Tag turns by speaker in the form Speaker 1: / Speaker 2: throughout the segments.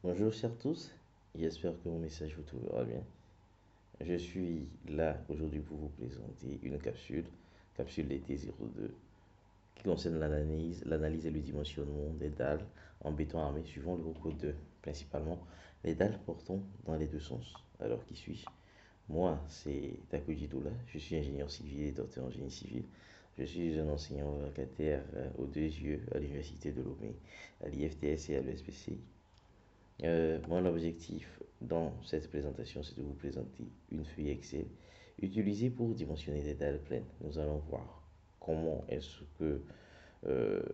Speaker 1: Bonjour chers tous, j'espère que mon message vous trouvera bien. Je suis là aujourd'hui pour vous présenter une capsule d'été 02, qui concerne l'analyse et le dimensionnement des dalles en béton armé suivant le recours 2, principalement les dalles portant dans les deux sens. Alors qui suis-je? Moi, c'est Takuji Doula, je suis ingénieur civil et docteur en génie civil. Je suis un enseignant vacataire aux deux yeux à l'université de Lomé, à l'IFTS et à l'ESPCI. Mon objectif dans cette présentation, c'est de vous présenter une feuille Excel utilisée pour dimensionner des dalles pleines. Nous allons voir comment est-ce que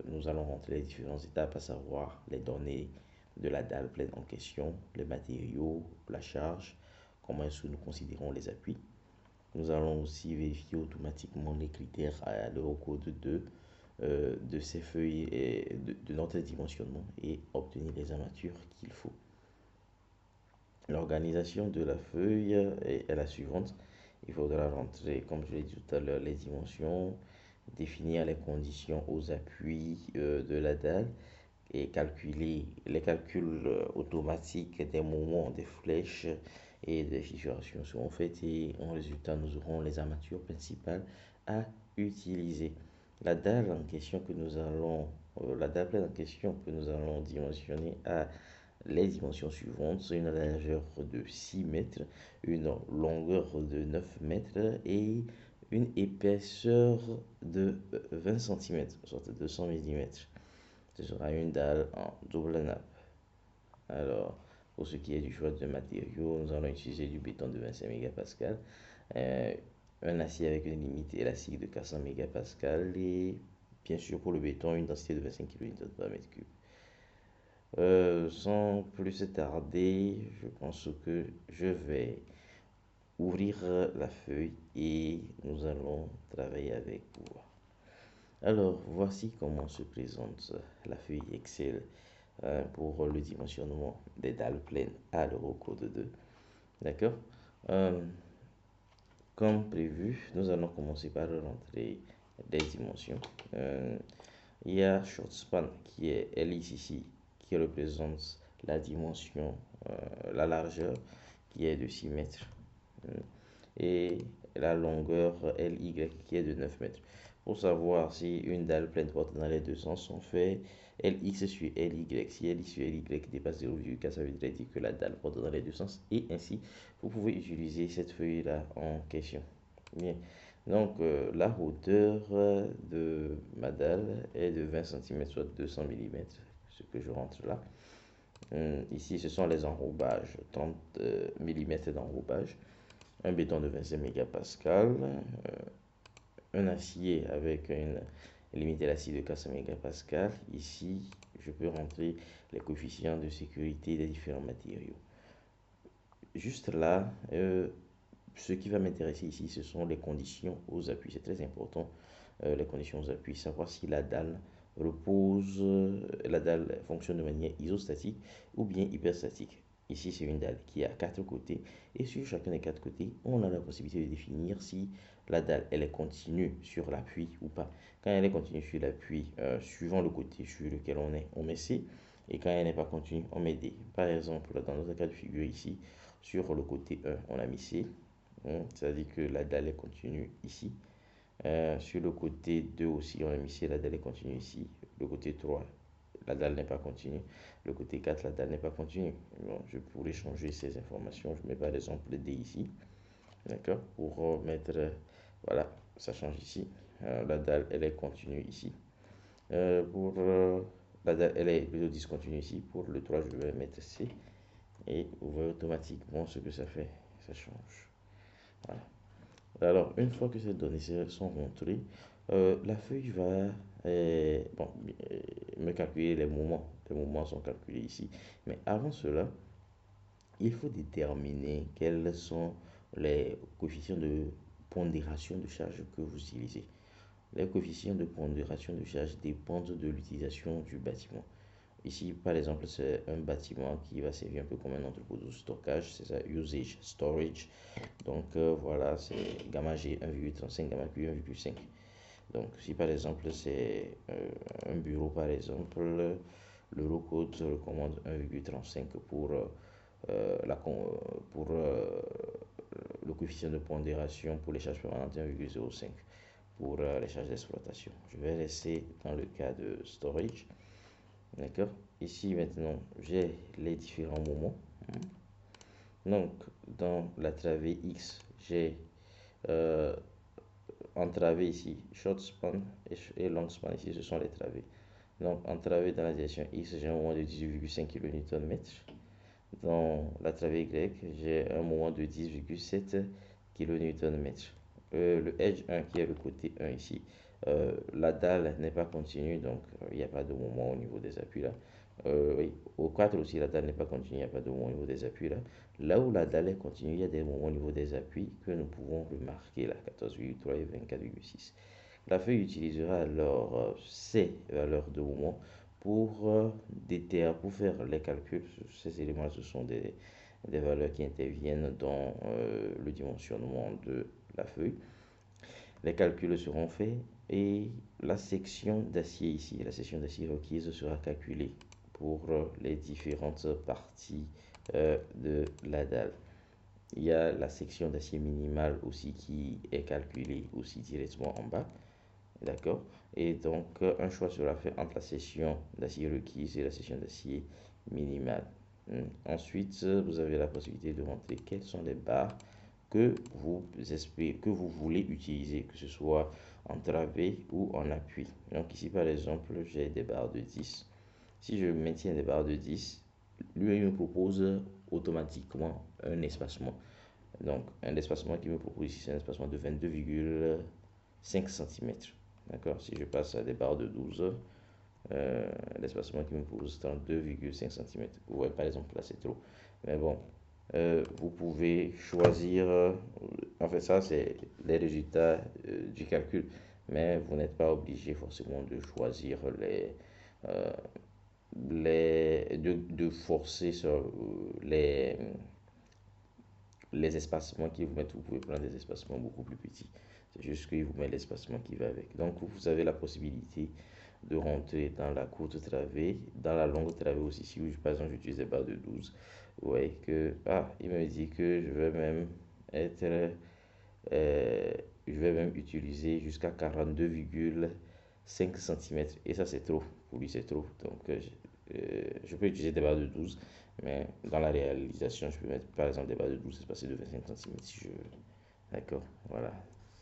Speaker 1: nous allons rentrer les différentes étapes, à savoir les données de la dalle pleine en question, les matériaux, la charge, comment est-ce que nous considérons les appuis. Nous allons aussi vérifier automatiquement les critères à l'Eurocode 2 de ces feuilles et de notre dimensionnement et obtenir les armatures qu'il faut. L'organisation de la feuille est la suivante. Il faudra rentrer, comme je l'ai dit tout à l'heure, les dimensions, définir les conditions aux appuis de la dalle et calculer les calculs automatiques des moments des flèches et des fissurations seront faits et en résultat nous aurons les armatures principales à utiliser. La dalle en question que nous allons la dalle pleine en question que nous allons dimensionner a les dimensions suivantes: une largeur de 6 mètres, une longueur de 9 mètres et une épaisseur de 20 cm, soit 200 mm. Ce sera une dalle en double nappe. Alors, pour ce qui est du choix de matériaux, nous allons utiliser du béton de 25 mégapascal, euh, un acier avec une limite élastique de 400 mégapascal et bien sûr pour le béton une densité de 25 kN par mètre cube. Sans plus tarder, je pense que je vais ouvrir la feuille et nous allons travailler avec vous. Alors, voici comment se présente la feuille Excel pour le dimensionnement des dalles pleines à l'Eurocode 2. D'accord. Euh, Comme prévu, nous allons commencer par rentrer des dimensions. Il y a short span qui est LX ici, qui représente la dimension, la largeur qui est de 6 mètres et la longueur LY qui est de 9 mètres. Pour savoir si une dalle pleine porte dans les deux sens, on fait LX sur LY. Si LX sur LY dépasse 0,4, ça veut dire que la dalle porte dans les deux sens. Et ainsi, vous pouvez utiliser cette feuille-là en question. Bien. Donc, la hauteur de ma dalle est de 20 cm, soit 200 mm, ce que je rentre là. Ici, ce sont les enrobages, 30 mm d'enrobage, un béton de 25 mégapascal, un acier avec une limite élastique de 400 mégapascal. Ici, je peux rentrer les coefficients de sécurité des différents matériaux. Juste là, ce qui va m'intéresser ici, ce sont les conditions aux appuis. C'est très important, les conditions aux appuis. Savoir si la dalle repose, la dalle fonctionne de manière isostatique ou bien hyperstatique. Ici, c'est une dalle qui a 4 côtés et sur chacun des 4 côtés, on a la possibilité de définir si la dalle elle est continue sur l'appui ou pas. Quand elle est continue sur l'appui, suivant le côté sur lequel on est, on met C. Et quand elle n'est pas continue, on met D. Par exemple, dans notre cas de figure ici, sur le côté 1, on a mis C. C'est-à-dire que la dalle est continue ici. Sur le côté 2 aussi, on a mis C, la dalle est continue ici. Le côté 3, la dalle n'est pas continue. Le côté 4, la dalle n'est pas continue. Bon, je pourrais changer ces informations. Je mets par exemple D ici. D'accord. Pour mettre, voilà, ça change ici. La dalle, elle est continue ici. Pour la dalle, elle est plutôt discontinue ici. Pour le 3, je vais mettre C. Et vous voyez automatiquement ce que ça fait. Ça change. Voilà. Alors, une fois que ces données sont rentrées, la feuille va bon, me calculer les moments. Les moments sont calculés ici. Mais avant cela, il faut déterminer quels sont les coefficients de pondération de charge que vous utilisez. Les coefficients de pondération de charge dépendent de l'utilisation du bâtiment. Ici, par exemple, c'est un bâtiment qui va servir un peu comme un entrepôt de stockage, c'est ça, usage storage. Donc voilà, c'est gamma G 1,35, gamma Q 1,5. Donc si par exemple c'est un bureau par exemple, L'Eurocode recommande 1,35 pour, pour le coefficient de pondération pour les charges permanentes et 1,05 pour les charges d'exploitation. Je vais rester dans le cas de storage. D'accord. Ici maintenant, j'ai les différents moments. Donc, dans la travée X, j'ai en travée ici, short span et long span ici, ce sont les travées. Donc, en travée dans la direction X, j'ai un moment de 18,5 kN. Dans la travée Y, j'ai un moment de 10,7 kN. Le edge 1 qui est le côté 1 ici, la dalle n'est pas continue, donc il n'y a pas de moment au niveau des appuis là. Oui, au 4 aussi, la dalle n'est pas continue, il n'y a pas de moment au niveau des appuis là. Là où la dalle est continue, il y a des moments au niveau des appuis que nous pouvons remarquer là, 14,3 et 24,6. La feuille utilisera alors ces valeurs de moment pour pour faire les calculs. Ces éléments, ce sont des valeurs qui interviennent dans le dimensionnement de la feuille. Les calculs seront faits et la section d'acier ici, la section d'acier requise sera calculée pour les différentes parties de la dalle. Il y a la section d'acier minimale aussi qui est calculée aussi directement en bas. D'accord. Et donc, un choix sera fait entre la section d'acier requise et la section d'acier minimale. Ensuite, vous avez la possibilité de montrer quelles sont les barres que que vous voulez utiliser, que ce soit en travée ou en appui. Donc ici, par exemple, j'ai des barres de 10. Si je maintiens des barres de 10, lui me propose automatiquement un espacement. Donc, un espacement qui me propose ici, c'est un espacement de 22,5 cm. D'accord. Si je passe à des barres de 12, l'espacement qui me pose 32,5 cm. Vous voyez, par exemple, là, c'est trop. Mais bon, vous pouvez choisir. En fait, ça, c'est les résultats du calcul. Mais vous n'êtes pas obligé forcément de choisir euh, de forcer sur les espacements qui vous mettent. Vous pouvez prendre des espacements beaucoup plus petits. C'est juste qu'il vous met l'espacement qui va avec. Donc, vous avez la possibilité de rentrer dans la courte travée, dans la longue travée aussi. Si par exemple j'utilise des barres de 12, vous voyez que, il me dit que je vais même être, je vais même utiliser jusqu'à 42,5 cm. Et ça, c'est trop. Pour lui, c'est trop. Donc, je peux utiliser des barres de 12, mais dans la réalisation, je peux mettre par exemple des barres de 12 espacées de 25 cm si je veux. D'accord, voilà,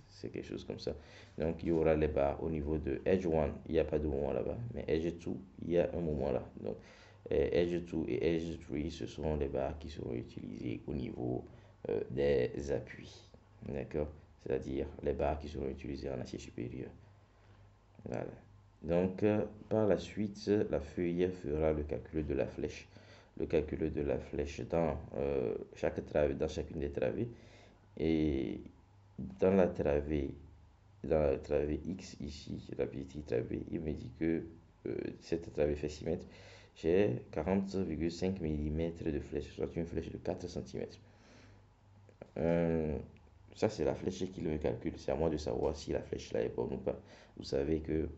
Speaker 1: c'est quelque chose comme ça. Donc, il y aura les barres au niveau de Edge 1, il n'y a pas de moment là-bas, mais Edge 2, il y a un moment là. Donc, Edge 2 et Edge 3, ce seront les barres qui seront utilisées au niveau des appuis. D'accord, c'est-à-dire les barres qui seront utilisées en acier supérieur. Voilà. Donc, par la suite, la feuille fera le calcul de la flèche. Le calcul de la flèche dans, dans chacune des travées. Et dans la travée, X ici, la petite travée, il me dit que cette travée fait 6 mètres. J'ai 40,5 mm de flèche, soit une flèche de 4 cm. Ça, c'est la flèche qu'il me calcule. C'est à moi de savoir si la flèche là est bonne ou pas. Vous savez que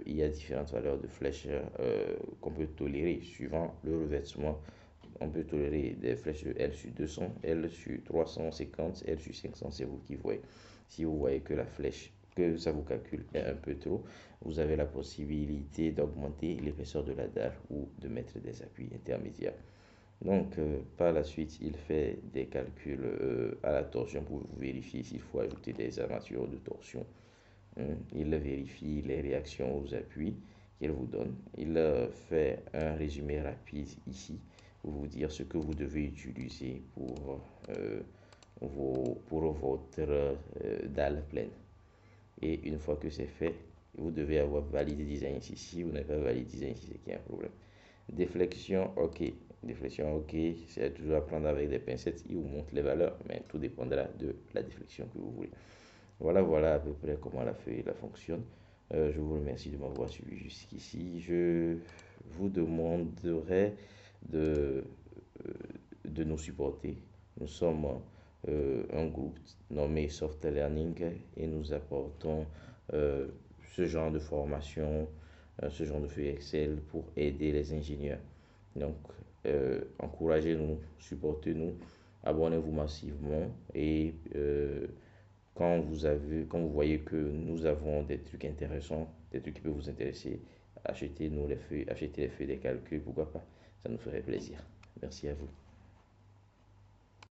Speaker 1: il y a différentes valeurs de flèches qu'on peut tolérer suivant le revêtement. On peut tolérer des flèches de L sur 200, L sur 350, L sur 500. C'est vous qui voyez. Si vous voyez que la flèche, que ça vous calcule est un peu trop, vous avez la possibilité d'augmenter l'épaisseur de la dalle ou de mettre des appuis intermédiaires. Donc, par la suite, il fait des calculs à la torsion pour vérifier s'il faut ajouter des armatures de torsion. Il vérifie les réactions aux appuis qu'il vous donne. Il fait un résumé rapide ici pour vous dire ce que vous devez utiliser pour votre dalle pleine. Et une fois que c'est fait, vous devez avoir validé design ici. Si vous n'avez pas validé design ici, c'est qu'il y a un problème. Déflexion, ok. Déflexion, ok. C'est toujours à prendre avec des pincettes. Il vous montre les valeurs, mais tout dépendra de la déflexion que vous voulez. Voilà à peu près comment la feuille fonctionne. Je vous remercie de m'avoir suivi jusqu'ici. Je vous demanderai de, de nous supporter. Nous sommes un groupe nommé Soft Learning et nous apportons ce genre de formation ce genre de feuille Excel pour aider les ingénieurs. Donc, encouragez-nous, supportez-nous, abonnez-vous massivement et quand vous voyez que nous avons des trucs intéressants, des trucs qui peuvent vous intéresser, achetez-nous les feuilles, achetez les feuilles des calculs, pourquoi pas, ça nous ferait plaisir. Merci à vous.